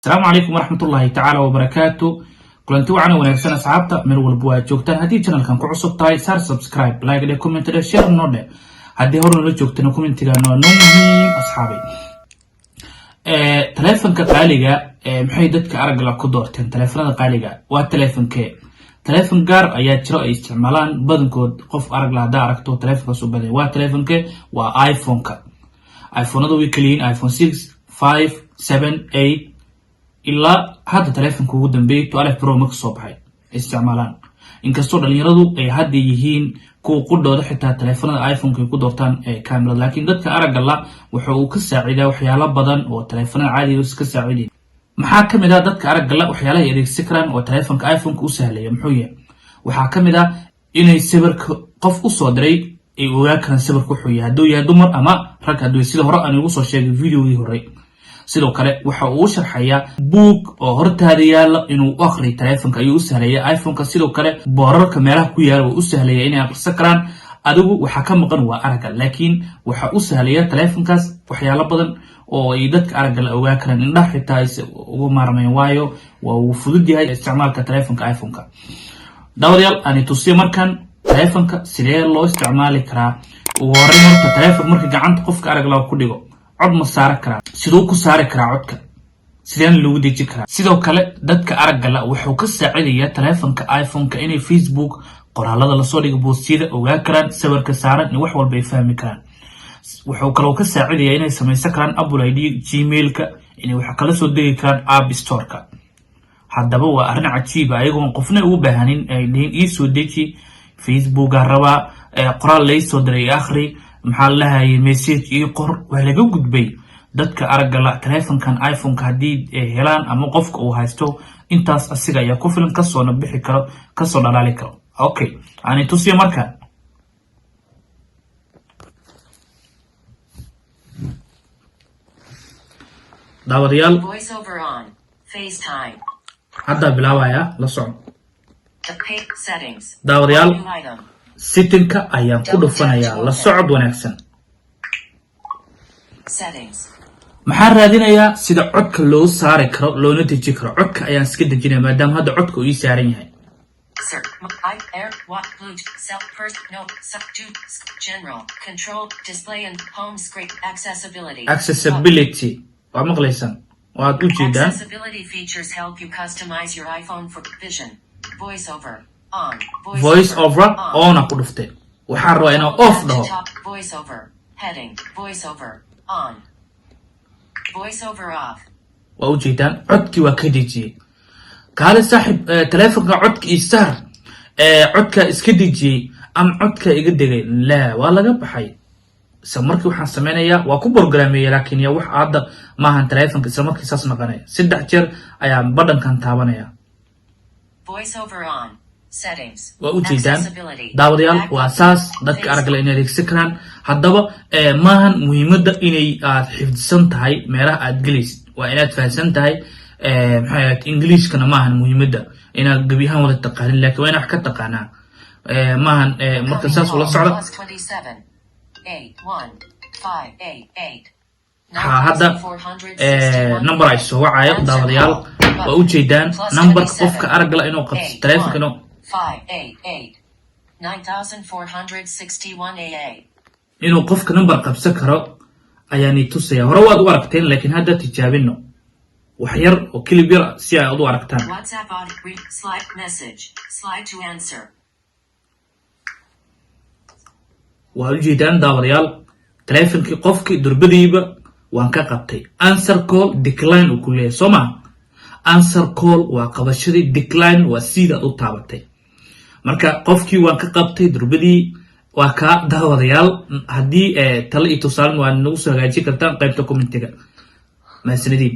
السلام عليكم ورحمة الله تعالى وبركاته. كلنتو عنا ونكسنا صعبتا من والبوات جوكتان هدي channel كان كعصب تاي سار سبسكرايب لايك دي كومنت دي شير نوده هدي هورن لو جوكتان كومنت دي مهم أصحابي. تلفون كقاليجا محي دتك أرجع كدورتين تلفون قاليجا والتلفون تلفون جار أيات شراء استعمالان بدن كود قف أرجع داركتو تلفون كسبني والتلفون وآيفون آيفون هذا ويكلين آيفون 6 5 7 8 إلا هذا تلفون كودن بيت وألف برو مكس صباحي استعمالان إن كسر اليردو هذا يهين كو قدر حتى تلفون الآيفون كودورتان كاميرا لكن ضد كأرجع الله وحوك الساعدة وحيالا بدن وتلفون العادي وسك الساعدين محاكم إذا ضد كأرجع الله وحيالا يديك سكران وتلفون كآيفون كوسهل يمحوية وحاكم إذا إن السبر قف أصدري وياكن السبر كحوية هدو يا دمر أما رك هدو يصير هراء أن يوصل شيء فيديو يهري sidoo kale waxa uu sharxayaa book oo hortaada yaala inuu akhri taleefanka ayuu u sahlaya iPhone-ka sidoo kale boorarka meelaha ku yaala u sahlaya inay akhrisan karaan adigu waxa ka maqan waa aragga laakiin waxa u sahlaya taleefankaas waxyaalo badan oo ay dadka aragga la ogaa karaan indhaha xitaa ay ugu maarmeen waayo waa uu fudud yahay isticmaalka taleefanka iPhone-ka dawadayaal ani tusiyo markan taleefanka sidee loo isticmaali karaa ugu horreyn horta taleefanka marka gacanta qofka aragga la ku dhigo cod ma saari karaa sidoo ku saari karaa codka sideen loogu deji karaa sidoo kale dadka aragga la wuxuu ka saacidayaa taleefanka iPhone-ka inay Facebook qoraalada la soo dhigo boostiyada ogaa karaan sawirka saaran in wax walba ay fahmi karaan wuxuu kaloo ka saacidayaa inay samaysan karaan Apple ID Gmail-ka inay wax kala soo degi karaan App Store-ka haddaba waa arrin cajiib ah ayagoon qofna ugu baahanin ay dhihin ii soo deji Facebook raba qoraal la soo diray akhri maxaa lahaayay message iyo qor waa laga gudbay dadka aragga la taleefankan iPhone-ka hadii ay helaan ama qofka uu haysto intaas asiga ayaa ku filan ka soo nabixi karo ka soo dhalaali karo okay ani tusiyo marka daawadayaal voice over on FaceTime hadda bilaabaya la socod settings daawadayaal setting-ka ayaan ku dhufanayaa la socod wanaagsan settings maxaan raadinayaa sida codka loo saari karo loona deji karo codka ayaan iska dejinaa maadaama hadda codka uu ii saaran yahay accessibility waa maqlaysaan waad u jeedaan accessibility features help you customize your iPhone for vision voice over on ku dhuftay waxaan rabaa inaan off dhaho voice over heading voice over on voice over off waa u jeedaan codkii waa ka dejiyay kaale saaxib taleefanka codka ii saar codka iska dejiyay ama codka iga degay la waa laga baxay isla markii waxaan sameynayaa waa ku programmeeyay laakiin yaa wax hadda maahan taleefanka isla markii saas noqonaya 3 jeer ayaan badhankan taabanaya voice over on settings waa u jeedaan daawadayaal waa saas dadka aragga la inay adeegsan karaan haddaba maahan muhiimadda inay aad xifdisan tahay meelaha aad gelaysid waa inaad fahansan tahay maxay Englishkana maahan muhiimadda inaad gabi ahaan wada taqaanin laakiin waa inaad ka taqaanaa maahan marka saas ula socdo hadda number ay soo wacayo daawadayaal waa u jeedaan numberka qofka aragga la inuu qabto taleefanka inuu 588-9461-AA inuu qofka number qabsan karo ayaani tusaya hore waad u aragteen laakiin hadda tijaabino wax yar oo clip yar si ay u aragtaan WhatsApp read slide message slide to answer waa u jeedaan daawadayaal taleefankii qofkii durbadiiba waan ka qabtay answer call decline uu ku leeyahay soma answer call waa qabashadii decline waa sida u taabatay marka qofkii waan ka qabtay durbadii waa ka daawadayaal hadii talo iyo tusaale waan nagu soo hagaajin kartaan qaybta commentiga ma sanadiin